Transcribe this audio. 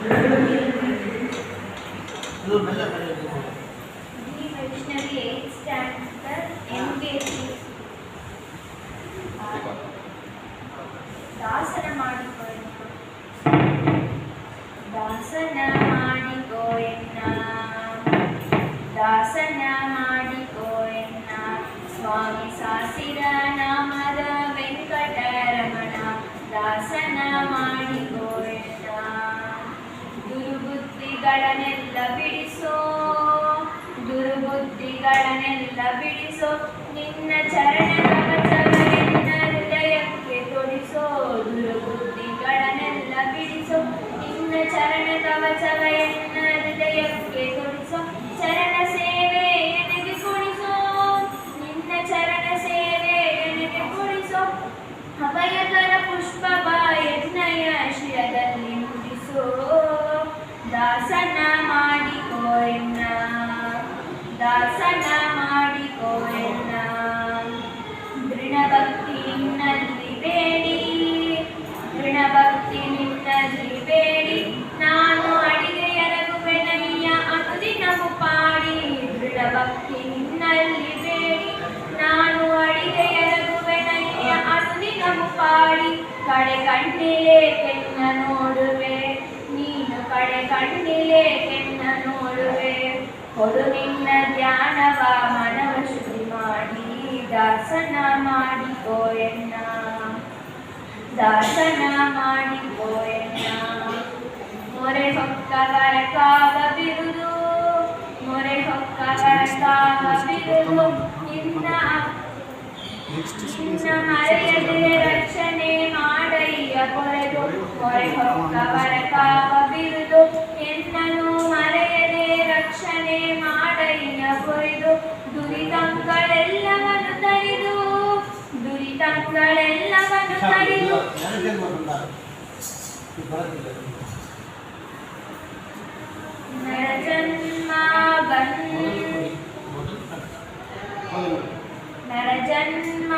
Waishnavi 8th standard MKC. ದಾಸನ ಮಾಡಿಕೊಳ್ಳೋಣ. ದಾಸನ ಮಾಡಿಕೊಳ್ಳೋಣ. ದಾಸನ ಮಾಡಿಕೊಳ್ಳೋಣ. ಸ್ವಾಮಿ ಸಾಸಿರ ನಾಮದ ವೆಂಕಟರಮಣ. ದಾಸನ ಮಾಡಿಕೊಳ್ಳೋಣ. ದುರ್ಬುದ್ಧಿಗಳನ್ನೆಲ್ಲ ಬಿಡಿಸೋ. ದುರ್ಬುದ್ಧಿಗಳನ್ನೆಲ್ಲ ಬಿಡಿಸೋ. ನಿನ್ನ ಚರಣ ಕವಚವನ್ನ ಹೃದಯಕ್ಕೆ ತೊಡಿಸೋ. ದುರ್ಬುದ್ಧಿಗಳನ್ನೆಲ್ಲ ಬಿಡಿಸೋ. ನಿನ್ನ ಚರಣ ಕವಚವನ್ನ ಹೃದಯಕ್ಕೆ ತೊಡಿಸೋ. ಚರಣ ಸೇವೆ ಎನಗೆ ಕೊಡಿಸೋ. ನಿನ್ನ ಚರಣ ಸೇವೆ ಎನಗೆ ಕೊಡಿಸೋ. ಅಭಯಕರ ಪುಷ್ಪ ಎನ್ನಯ ಶಿರದಲ್ಲಿ ಮುಡಿಸೋ. ದಾಸನ ಮಾಡಿಕೊಳ್ಳೋಣ. ದಾಸನ ಮಾಡಿಕೊಳ್ಳೋಣ. ದೃಢಭಕ್ತಿ ನಿನ್ನಲ್ಲಿ ಬೇಡಿ. ದೃಢಭಕ್ತಿ ನಿನ್ನಲ್ಲಿ ಬೇಡಿ. ನಾನು ಅಡಿಗೆಯರಗುವೆನಯ್ಯ ಅನುದಿನವು ಪಾಡಿ. ದೃಢಭಕ್ತಿ ನಿನ್ನಲ್ಲಿ ಬೇಡಿ. ನಾನು ಅಡಿಗೆಯರಗುವೆನಯ್ಯ ಅನುದಿನವು ಪಾಡಿ. ಕಡೆ ಕಣ್ಣಿಲೆ ಕೆನ್ನ ನೋಡುವೆ. ನೀನು ಕಡೆ ಕಣ್ಣಿಲೆ ಕೆನ್ನ ನೋಡುವೆ. ಕೊಡು ನಿನ್ನ ಧ್ಯಾನವ ಮನವ ಶುದ್ಧಿ ಮಾಡಿ. ದಾಸನ ಮಾಡಿಕೊಳ್ಳೋಣ. ದಾಸನ ಮಾಡಿಕೊಳ್ಳೋಣ. ಮೊರೆ ಹೊಕ್ಕವರ ಕಾವ ಬಿರುದು. ಮೊರೆ ಹೊಕ್ಕವರ ಕಾವ ಬಿರುದು. ನಿನ್ನ ಮರೆಯದೆ ರಕ್ಷಣೆ ಮಾಡಯ್ಯ ಕೊರೆದು. ಮೊರೆ ಹೊಕ್ಕವರ ಕಾವ ಬಿರುದು. ಎನ್ನನು ಮರೆಯದೆ ರಕ್ಷಣೆ ಮಾಡಯ್ಯ ಕೊರೆದು. ದುರಿತಂಗಳೆಲ್ಲವನ್ನು ತರಿದು. ದುರಿತಂಗಳೆಲ್ಲವನ್ನು ತರಿದು. ನರಜನ್ಮ ನರಜನ್ಮ